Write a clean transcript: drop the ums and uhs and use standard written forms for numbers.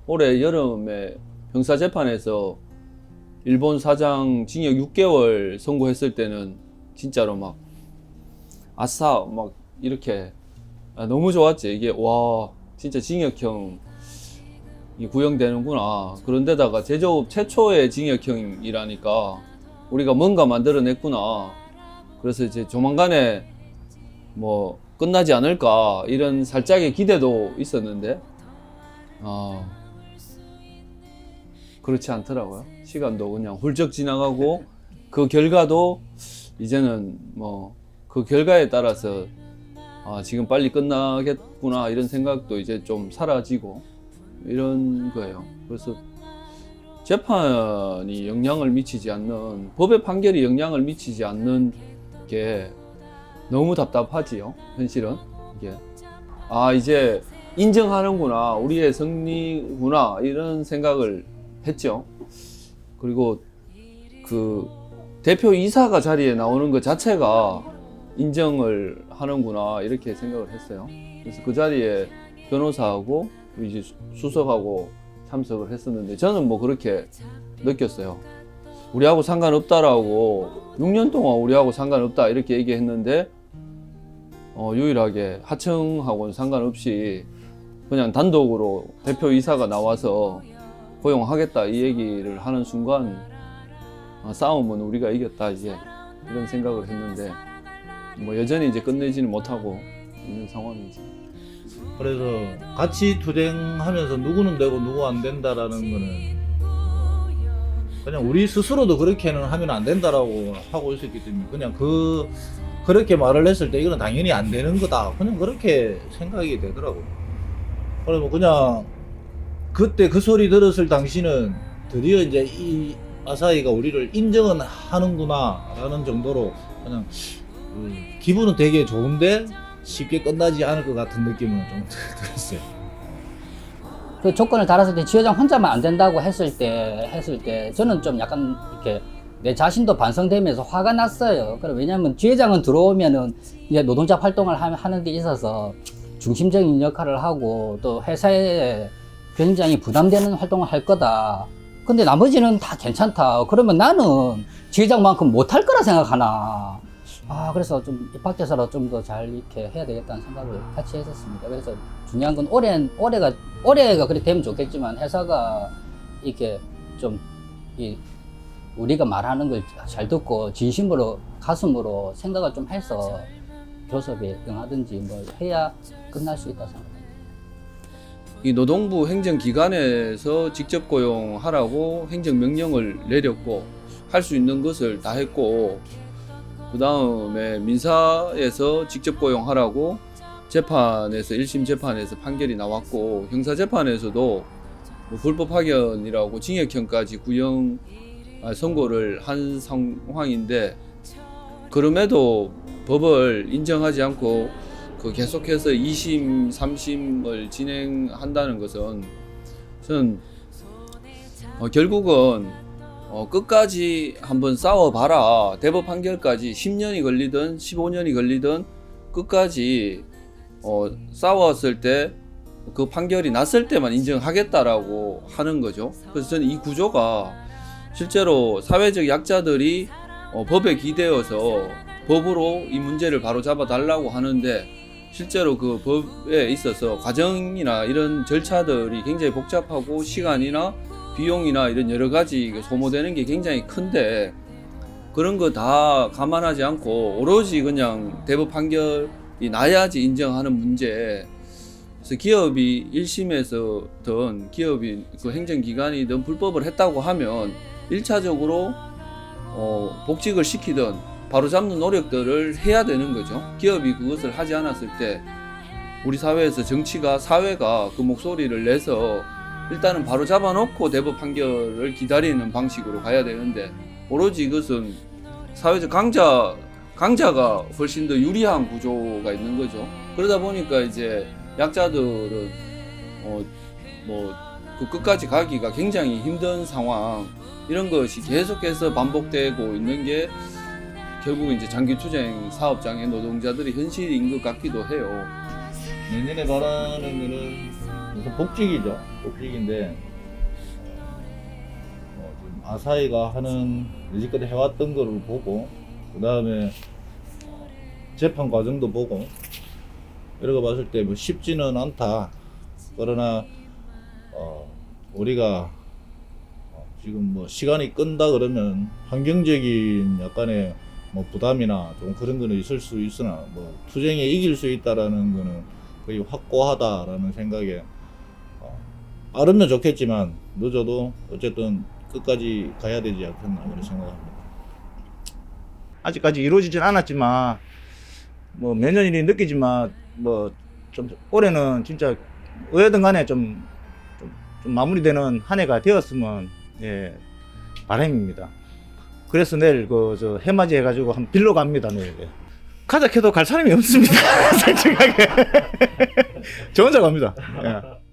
올해 여름에 형사재판에서 일본 사장 징역 6개월 선고했을 때는 진짜로 막 아싸 막 이렇게 너무 좋았지. 이게 와 진짜 징역형 이 구형되는구나. 그런데다가 제조업 최초의 징역형이라니까 우리가 뭔가 만들어냈구나. 그래서 이제 조만간에 뭐 끝나지 않을까 이런 살짝의 기대도 있었는데 그렇지 않더라고요. 시간도 그냥 훌쩍 지나가고 그 결과도 이제는 뭐 그 결과에 따라서 지금 빨리 끝나겠구나 이런 생각도 이제 좀 사라지고 이런 거예요. 그래서 재판이 영향을 미치지 않는, 법의 판결이 영향을 미치지 않는 게 너무 답답하지요. 현실은 이게 이제 인정하는구나, 우리의 승리구나 이런 생각을 했죠. 그리고 그 대표이사가 자리에 나오는 것 자체가 인정을 하는구나 이렇게 생각을 했어요. 그래서 그 자리에 변호사하고 이제 수석하고 참석을 했었는데 저는 뭐 그렇게 느꼈어요. 우리하고 상관없다라고 6년 동안 우리하고 상관없다 이렇게 얘기했는데 유일하게 하청하고는 상관없이 그냥 단독으로 대표이사가 나와서 고용하겠다 이 얘기를 하는 순간 싸움은 우리가 이겼다 이제 이런 생각을 했는데 뭐 여전히 이제 끝내지는 못하고 있는 상황이지. 그래서 같이 투쟁하면서 누구는 되고 누구 안 된다라는 거는 그냥 우리 스스로도 그렇게는 하면 안 된다라고 하고 있었기 때문에 그냥 그렇게 말을 했을 때 이거는 당연히 안 되는 거다 그냥 그렇게 생각이 되더라고요. 그러면 그냥 그때 그 소리 들었을 당시는 드디어 이제 이 아사히가 우리를 인정은 하는구나 라는 정도로 그냥 기분은 되게 좋은데 쉽게 끝나지 않을 것 같은 느낌은 좀 들었어요. 그 조건을 달았을 때 지회장 혼자만 안 된다고 했을 때 저는 좀 약간 이렇게 내 자신도 반성되면서 화가 났어요. 왜냐면 지회장은 들어오면은 이제 노동자 활동을 하는 데 있어서 중심적인 역할을 하고 또 회사에 굉장히 부담되는 활동을 할 거다. 근데 나머지는 다 괜찮다. 그러면 나는 지회장만큼 못할 거라 생각하나. 그래서 좀 밖에서라도 좀 더 잘 이렇게 해야 되겠다는 생각을 같이 했었습니다. 그래서 중요한 건 올해가 그렇게 되면 좋겠지만 회사가 이렇게 좀 우리가 말하는 걸 잘 듣고 진심으로 가슴으로 생각을 좀 해서 교섭에 응하든지 뭐 해야 끝날 수 있다 생각합니다. 이 노동부 행정기관에서 직접 고용하라고 행정명령을 내렸고 할 수 있는 것을 다 했고 그 다음에 민사에서 직접 고용하라고 재판에서 1심 재판에서 판결이 나왔고 형사재판에서도 뭐 불법 파견이라고 징역형까지 구형 선고를 한 상황인데 그럼에도 법을 인정하지 않고 계속해서 2심, 3심을 진행한다는 것은 저는 결국은 끝까지 한번 싸워봐라. 대법 판결까지 10년이 걸리든 15년이 걸리든 끝까지 싸웠을 때 그 판결이 났을 때만 인정하겠다라고 하는 거죠. 그래서 저는 이 구조가 실제로 사회적 약자들이 법에 기대어서 법으로 이 문제를 바로 잡아 달라고 하는데 실제로 그 법에 있어서 과정이나 이런 절차들이 굉장히 복잡하고 시간이나 비용이나 이런 여러 가지 소모되는 게 굉장히 큰데 그런 거 다 감안하지 않고 오로지 그냥 대법 판결이 나야지 인정하는 문제. 그래서 기업이 1심에서든 기업이 그 행정기관이든 불법을 했다고 하면 1차적으로 복직을 시키든 바로잡는 노력들을 해야 되는 거죠. 기업이 그것을 하지 않았을 때 우리 사회에서 사회가 그 목소리를 내서 일단은 바로 잡아놓고 대법 판결을 기다리는 방식으로 가야 되는데 오로지 이것은 사회적 강자가 훨씬 더 유리한 구조가 있는 거죠. 그러다 보니까 이제 약자들은 그 끝까지 가기가 굉장히 힘든 상황 이런 것이 계속해서 반복되고 있는 게 결국 이제 장기투쟁 사업장의 노동자들의 현실인 것 같기도 해요. 내년에 바라는 거는 무슨 복직이죠. 복직인데 지금 아사히가 하는 여지껏 해왔던 거를 보고 그 다음에 재판 과정도 보고 이런 거 봤을 때 뭐 쉽지는 않다. 그러나 우리가 지금 뭐 시간이 끈다 그러면 환경적인 약간의 뭐 부담이나 좀 그런 거는 있을 수 있으나 뭐 투쟁에 이길 수 있다라는 거는 거의 확고하다라는 생각에 빠르면 좋겠지만 늦어도 어쨌든 끝까지 가야 되지 않겠나 그런 생각합니다. 아직까지 이루어지진 않았지만 뭐 몇 년이 느끼지만 뭐 좀 올해는 진짜 어여든 간에 좀 마무리되는 한 해가 되었으면 예 바람입니다. 그래서 내일 그 저 해맞이 해가지고 한 빌러 갑니다 내일. 예. 가자 해도 갈 사람이 없습니다. 솔직하게 저 혼자 갑니다. 예.